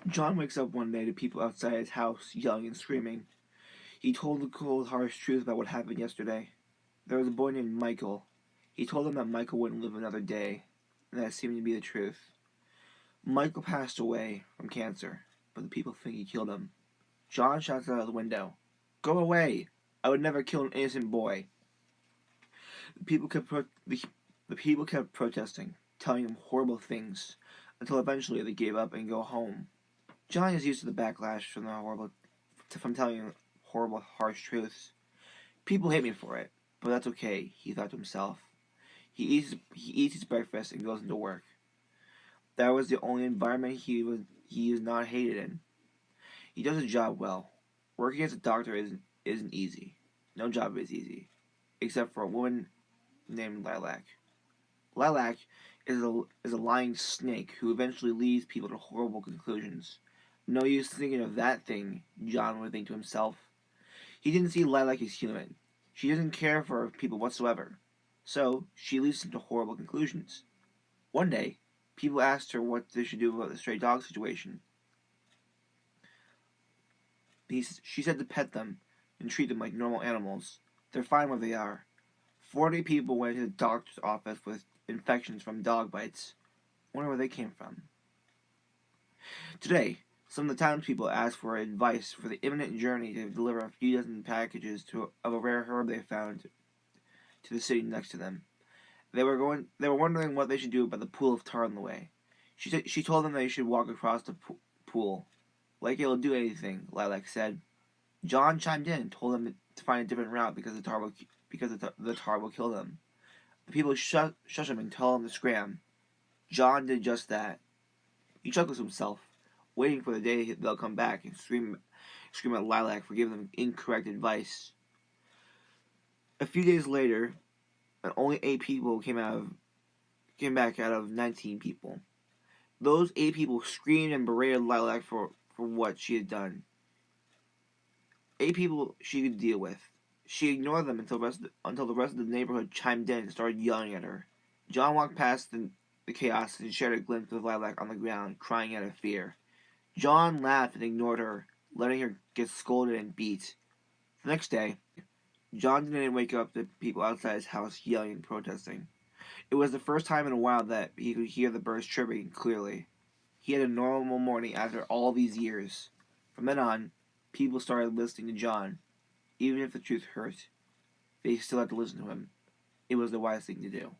John wakes up one day to people outside his house yelling and screaming. He told the cold, harsh truth about what happened yesterday. There was a boy named Michael. He told them that Michael wouldn't live another day, and that seemed to be the truth. Michael passed away from cancer, but the people think he killed him. John shouts out of the window, "Go away! I would never kill an innocent boy." The people kept the people kept protesting, telling him horrible things, until eventually they gave up and go home. John is used to the backlash from telling horrible, harsh truths. People hate me for it, but that's okay, he thought to himself. He eats his breakfast and goes into work. That was the only environment he was not hated in. He does his job well. Working as a doctor isn't easy. No job is easy, except for a woman named Lilac. Lilac is a lying snake who eventually leads people to horrible conclusions. No use thinking of that thing, John would think to himself. He didn't see Lilac as human. She doesn't care for people whatsoever. So, she leads him to horrible conclusions. One day, people asked her what they should do about the stray dog situation. She said to pet them and treat them like normal animals. They're fine where they are. 40 people went to the doctor's office with infections from dog bites. Wonder where they came from. Today, some of the townspeople asked for advice for the imminent journey to deliver a few dozen packages of a rare herb they found to the city next to them. They were wondering what they should do about the pool of tar in the way. She told them they should walk across the pool. Like it'll do anything, Lilac said. John chimed in and told them to find a different route because the tar will kill them. The people shush him and tell him to scram. John did just that. He chuckles to himself, waiting for the day they'll come back and scream at Lilac for giving them incorrect advice. A few days later, only 8 people came back out of 19 people. Those 8 people screamed and berated Lilac for what she had done. 8 people she could deal with. She ignored them until the rest of the neighborhood chimed in and started yelling at her. John walked past the chaos and shared a glimpse of Lilac on the ground, crying out of fear. John laughed and ignored her, letting her get scolded and beat. The next day, John didn't wake up the people outside his house yelling and protesting. It was the first time in a while that he could hear the birds chirping clearly. He had a normal morning after all these years. From then on, people started listening to John. Even if the truth hurt, they still had to listen to him. It was the wise thing to do.